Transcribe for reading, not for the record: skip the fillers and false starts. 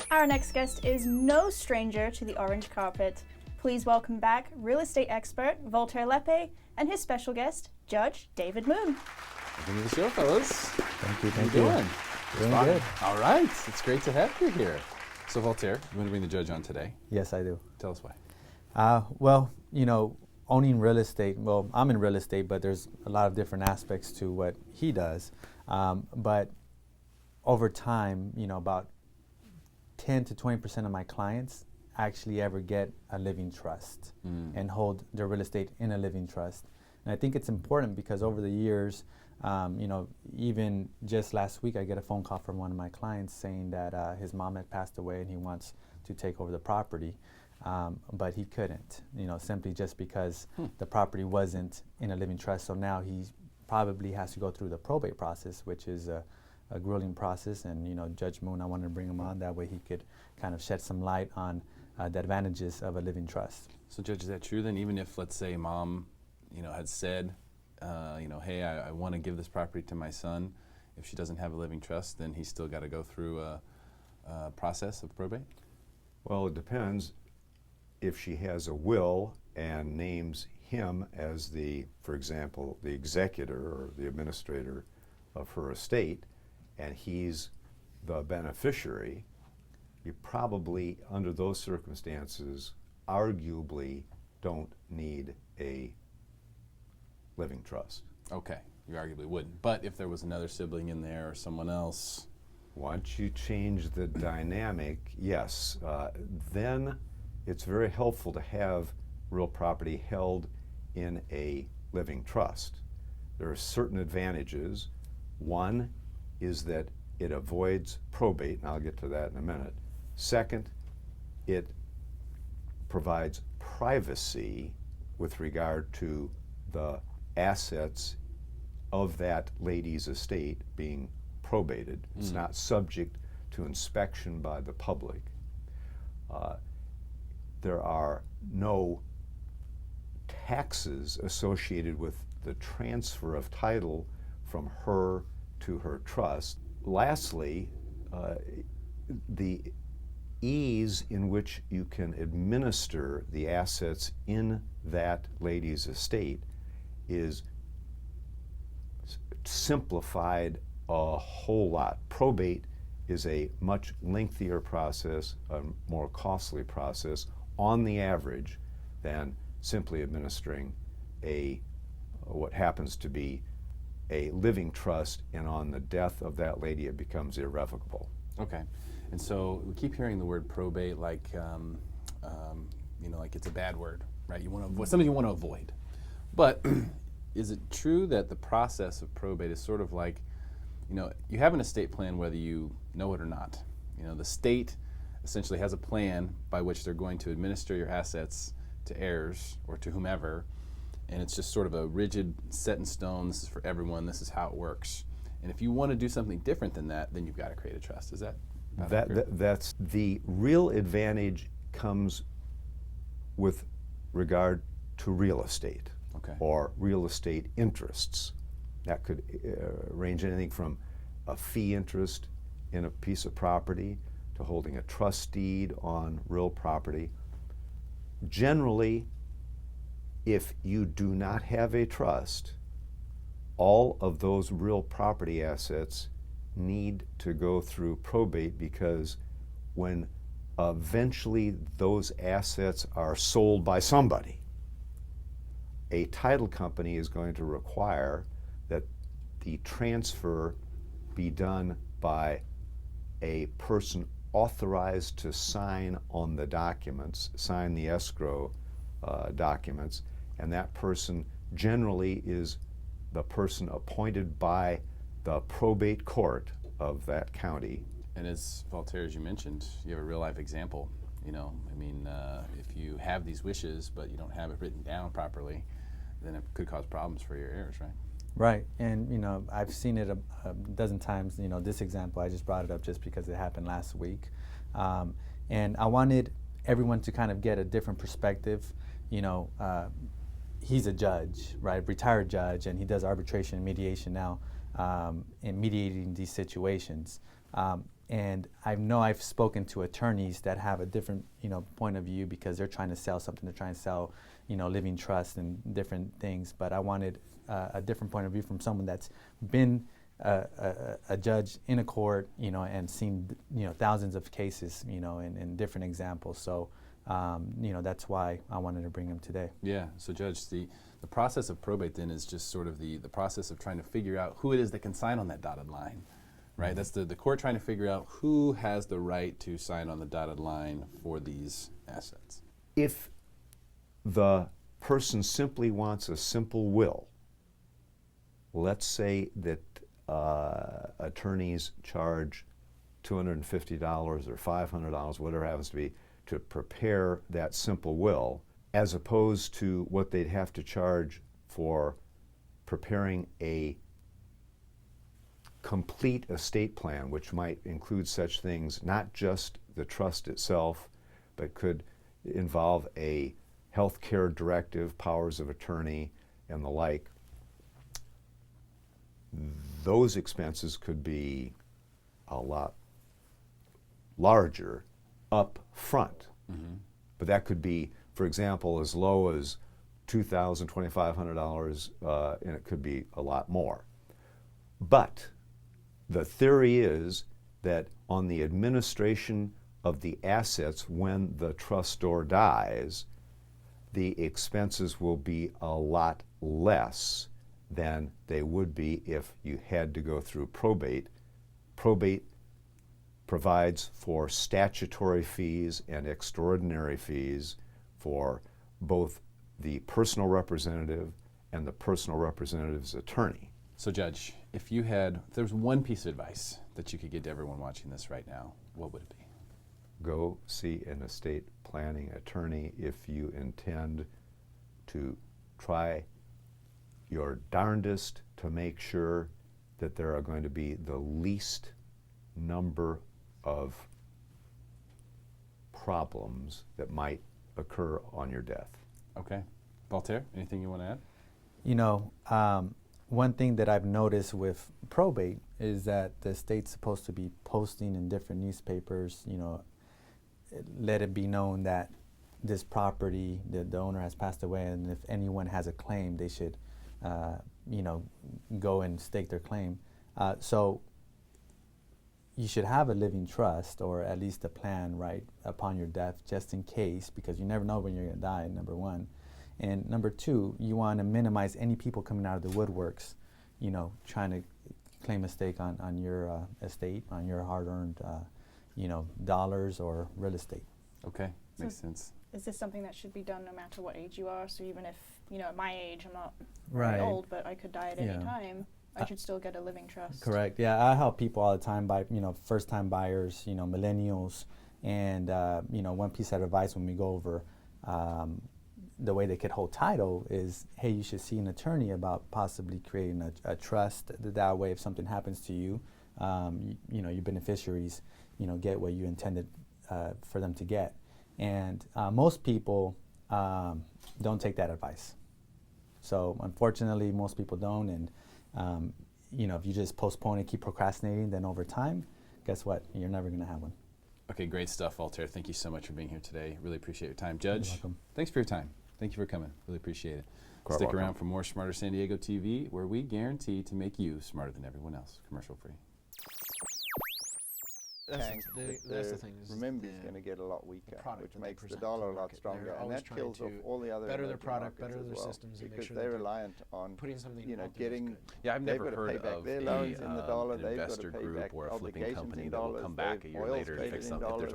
Our next guest is no stranger to the orange carpet. Please welcome back real estate expert Voltaire Lepe and his special guest, Judge David Moon. Welcome to the show, fellas. Thank you. How you doing? Doing good. All right. It's great to have you here. So, Voltaire, you want to bring the judge on today? Yes, I do. Tell us why. Well, owning real estate, well, I'm in real estate, but there's a lot of different aspects to what he does. But over time, about 10 to 20% of my clients actually ever get a living trust and hold their real estate in a living trust. And I think it's important because over the years, even just last week, I get a phone call from one of my clients saying that his mom had passed away and he wants to take over the property, but he couldn't, simply just because the property wasn't in a living trust. So now he probably has to go through the probate process, which is a grueling process. And, Judge Moon, I wanted to bring him on. That way he could kind of shed some light on the advantages of a living trust. So, Judge, is that true then? Even if, let's say, mom, had said, hey, I want to give this property to my son, if she doesn't have a living trust, then he's still got to go through a process of probate? Well, it depends. If she has a will and names him as for example, the executor or the administrator of her estate, and he's the beneficiary, you probably, under those circumstances, arguably don't need a living trust. Okay, you arguably wouldn't. But if there was another sibling in there or someone else? Once you change the dynamic, yes, then it's very helpful to have real property held in a living trust. There are certain advantages. One is that it avoids probate, and I'll get to that in a minute. Second, it provides privacy with regard to the assets of that lady's estate being probated. It's not subject to inspection by the public. There are no taxes associated with the transfer of title from her to her trust. Lastly, the ease in which you can administer the assets in that lady's estate is simplified a whole lot. Probate is a much lengthier process, a more costly process on the average than simply administering what happens to be a living trust, and on the death of that lady it becomes irrevocable. Okay, and so we keep hearing the word probate like it's a bad word, right? You want to avoid something you want to avoid. But is it true that the process of probate is sort of like, you have an estate plan whether you know it or not? The state essentially has a plan by which they're going to administer your assets to heirs or to whomever, and it's just sort of a rigid, set in stone, this is for everyone, this is how it works. And if you want to do something different than that, then you've got to create a trust. Is that that's the real advantage comes with regard to real estate. Okay. Or real estate interests. That could range anything from a fee interest in a piece of property to holding a trust deed on real property. Generally, if you do not have a trust, all of those real property assets need to go through probate, because when eventually those assets are sold by somebody, a title company is going to require that the transfer be done by a person authorized to sign on the documents, sign the escrow documents, and that person generally is the person appointed by the probate court of that county. And as Voltaire, as you mentioned, you have a real life example. If you have these wishes but you don't have it written down properly, then it could cause problems for your heirs, right? Right, and I've seen it a dozen times. This example, I just brought it up just because it happened last week, and I wanted everyone to kind of get a different perspective. He's a judge, right, retired judge, and he does arbitration and mediation now, in mediating these situations. and I know I've spoken to attorneys that have a different, point of view because they're trying to sell something. They're trying to sell, living trust and different things. But I wanted a different point of view from someone that's been a judge in a court, and seen, thousands of cases, and different examples. So, that's why I wanted to bring him today. Yeah. So, Judge, the process of probate then is just sort of the process of trying to figure out who it is that can sign on that dotted line. Right, that's the court trying to figure out who has the right to sign on the dotted line for these assets. If the person simply wants a simple will, let's say that attorneys charge $250 or $500, whatever it happens to be, to prepare that simple will, as opposed to what they'd have to charge for preparing a complete estate plan, which might include such things, not just the trust itself, but could involve a health care directive, powers of attorney, and the like. Those expenses could be a lot larger up front. Mm-hmm. But that could be, for example, as low as $2,000, $2,500, and it could be a lot more. But the theory is that on the administration of the assets when the trustor dies, the expenses will be a lot less than they would be if you had to go through probate. Probate provides for statutory fees and extraordinary fees for both the personal representative and the personal representative's attorney. So, Judge, if there's one piece of advice that you could give to everyone watching this right now, what would it be? Go see an estate planning attorney if you intend to try your darndest to make sure that there are going to be the least number of problems that might occur on your death. Okay. Voltaire, anything you want to add? One thing that I've noticed with probate is that the state's supposed to be posting in different newspapers, let it be known that this property, the owner has passed away, and if anyone has a claim, they should, go and stake their claim. So you should have a living trust, or at least a plan right upon your death, just in case, because you never know when you're going to die, number one. And number two, you want to minimize any people coming out of the woodworks, trying to claim a stake on your estate, on your hard-earned, dollars or real estate. Okay, makes sense. Is this something that should be done no matter what age you are? So even if, at my age, I'm not Right. very old, but I could die at any time, I should still get a living trust. Correct. Yeah, I help people all the time by, first-time buyers, millennials, and, one piece of advice when we go over the way they could hold title is, hey, you should see an attorney about possibly creating a trust. That way, if something happens to you, your beneficiaries, get what you intended for them to get. And most people don't take that advice. So unfortunately, most people don't. And if you just postpone and keep procrastinating, then over time, guess what? You're never going to have one. Okay, great stuff, Voltaire. Thank you so much for being here today. Really appreciate your time. Judge, You're welcome. Thanks for your time. Thank you for coming. Really appreciate it. Quite Stick welcome. around for more Smarter San Diego TV, where we guarantee to make you smarter than everyone else. Commercial free. That's the thing. renminbi is going to get a lot weaker, product which that they makes the present dollar to a the lot market. stronger, They're and always that trying kills off to all the other better their emerging product, markets better as their well, systems, and make because sure they're that reliant on putting something getting. good. Yeah, I've they've never got to pay heard back of their loans in the dollar. an They've got investor to pay group back or a flipping obligations company in that will dollars. come back a They've year oil's later to traded fix in something. If there's a dollars.